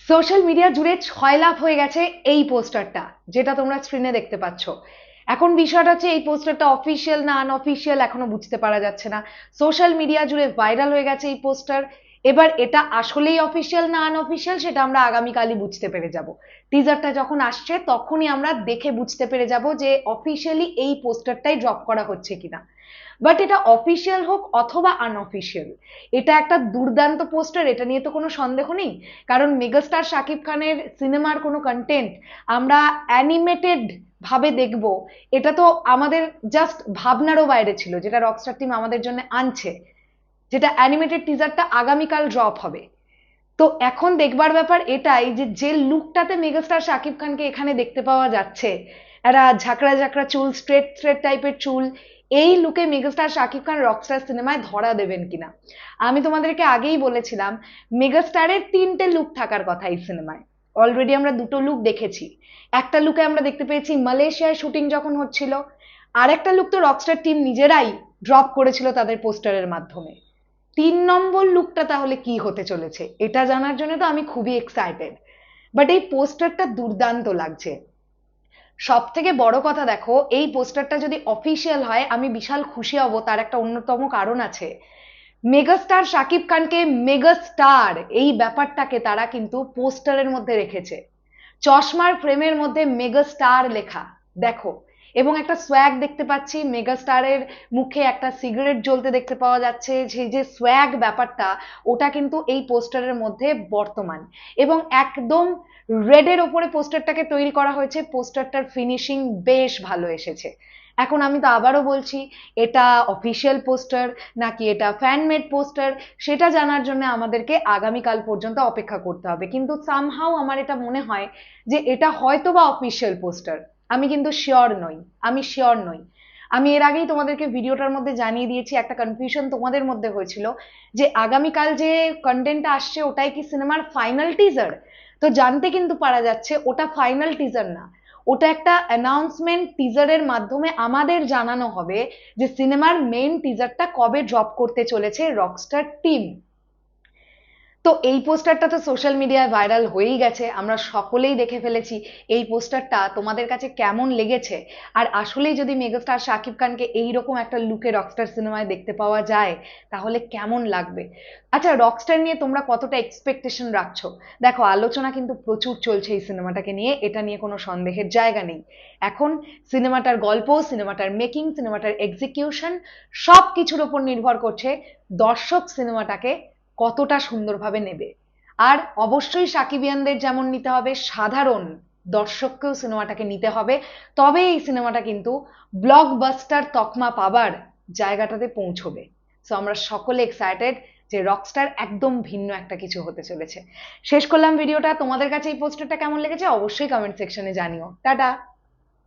Social media জুড়ে ছয়লাভ হয়ে গেছে এই পোস্টারটা, যেটা তোমরা স্ক্রিনে দেখতে পাচ্ছ। এখন বিষয়টা হচ্ছে এই পোস্টারটা অফিসিয়াল না আনঅফিসিয়াল এখনো বুঝতে পারা যাচ্ছে না। সোশ্যাল মিডিয়া জুড়ে ভাইরাল হয়ে গেছে এই পোস্টার। এবার এটা আসলেই অফিসিয়াল না আনঅফিসিয়াল সেটা আমরা আগামীকালই বুঝতে পেরে যাব। টিজারটা যখন আসছে তখনই আমরা দেখে বুঝতে পেরে যাব যে অফিসিয়ালি এই পোস্টারটাই ড্রপ করা হচ্ছে কিনা। বাট এটা অফিসিয়াল হোক অথবা আনঅফিসিয়াল, এটা একটা দুর্দান্ত পোস্টার, এটা নিয়ে তো কোনো সন্দেহ নেই। কারণ মেগাস্টার শাকিব খানের সিনেমার কোনো কন্টেন্ট আমরা অ্যানিমেটেড ভাবে দেখব, এটা তো আমাদের জাস্ট ভাবনারও বাইরে ছিল, যেটা রকস্টার টিম আমাদের জন্য আনছে, যেটা অ্যানিমেটেড টিজারটা আগামীকাল ড্রপ হবে। তো এখন দেখবার ব্যাপার এটাই যে যে লুকটাতে মেগাস্টার শাকিব খানকে এখানে দেখতে পাওয়া যাচ্ছে, একটা ঝাঁকড়া ঝাঁকড়া চুল, স্ট্রেট স্ট্রেট টাইপের চুল, এই লুকে মেগাস্টার শাকিব খান রকস্টার সিনেমায় ধরা দেবেন কিনা। আমি তোমাদেরকে আগেই বলেছিলাম মেগাস্টারের তিনটে লুক থাকার কথা এই সিনেমায়। অলরেডি আমরা দুটো লুক দেখেছি। একটা লুকে আমরা দেখতে পেয়েছি মালয়েশিয়ায় শুটিং যখন হচ্ছিল, আর একটা লুক তো রকস্টার টিম নিজেরাই ড্রপ করেছিল তাদের পোস্টারের মাধ্যমে। 3 নম্বর লুকটা তাহলে কি হতে চলেছে এটা জানার জন্য তো আমি খুবই এক্সাইটেড। বাট এই পোস্টারটা দুর্দান্ত লাগছে। সব থেকে বড় কথা দেখো, এই পোস্টারটা যদি অফিসিয়াল হয় আমি বিশাল খুশি হব। তার একটা অন্যতম কারণ আছে, মেগাস্টার শাকিব খানকে মেগাস্টার এই ব্যাপারটাকে তারা কিন্তু পোস্টারের মধ্যে রেখেছে। চশমার ফ্রেমের মধ্যে মেগাস্টার লেখা, দেখো। এবং একটা সোয়াগ দেখতে পাচ্ছি, মেগাস্টারের মুখে একটা সিগারেট জ্বলতে দেখতে পাওয়া যাচ্ছে। সেই যে সোয়াগ ব্যাপারটা, ওটা কিন্তু এই পোস্টারের মধ্যে বর্তমান। এবং একদম রেডের ওপরে পোস্টারটাকে তৈরি করা হয়েছে, পোস্টারটার ফিনিশিং বেশ ভালো এসেছে। এখন আমি তো আবারও বলছি, এটা অফিসিয়াল পোস্টার নাকি এটা ফ্যানমেড পোস্টার সেটা জানার জন্য আমাদেরকে আগামীকাল পর্যন্ত অপেক্ষা করতে হবে। কিন্তু সামহাউ আমার এটা মনে হয় যে এটা হয়তো বা অফিসিয়াল পোস্টার। আমি কিন্তু শিওর নই, আমি শিওর নই। আমি এর আগেই তোমাদেরকে ভিডিওটার মধ্যে জানিয়ে দিয়েছি, একটা কনফিউশন তোমাদের মধ্যে হয়েছিল যে আগামীকাল যে কন্টেন্টটা আসছে ওটাই কি সিনেমার ফাইনাল টিজার। তো জানতে কিন্তু পারা যাচ্ছে ওটা ফাইনাল টিজার না, ওটা একটা অ্যানাউন্সমেন্ট টিজারের মাধ্যমে আমাদের জানানো হবে যে সিনেমার মেইন টিজারটা কবে ড্রপ করতে চলেছে রকস্টার টিম। তো এই পোস্টারটা তো সোশ্যাল মিডিয়ায় ভাইরাল হয়েই গেছে, আমরা সকলেই দেখে ফেলেছি। এই পোস্টারটা তোমাদের কাছে কেমন লেগেছে? আর আসলেই যদি মেগাস্টার শাকিব খানকে এইরকম একটা লুকে রকস্টার সিনেমায় দেখতে পাওয়া যায় তাহলে কেমন লাগবে? আচ্ছা, রকস্টার নিয়ে তোমরা কতটা এক্সপেকটেশন রাখছো? দেখো, আলোচনা কিন্তু প্রচুর চলছে এই সিনেমাটাকে নিয়ে, এটা নিয়ে কোনো সন্দেহের জায়গা নেই। এখন সিনেমাটার গল্প, সিনেমাটার মেকিং, সিনেমাটার এক্সিকিউশন সব কিছুর উপর নির্ভর করছে দর্শক সিনেমাটাকে কতটা সুন্দরভাবে নেবে। আর অবশ্যই সাকিবিয়ানদের যেমন নিতে হবে, সাধারণ দর্শককেও সিনেমাটাকে নিতে হবে। তবে এই সিনেমাটা কিন্তু ব্লকবাস্টার তকমা পাবার জায়গাটাতে পৌঁছবে। সো আমরা সকলে এক্সাইটেড যে রকস্টার একদম ভিন্ন একটা কিছু হতে চলেছে। শেষ করলাম ভিডিওটা। তোমাদের কাছে এই পোস্টারটা কেমন লেগেছে অবশ্যই কমেন্ট সেকশনে জানিও। টাটা।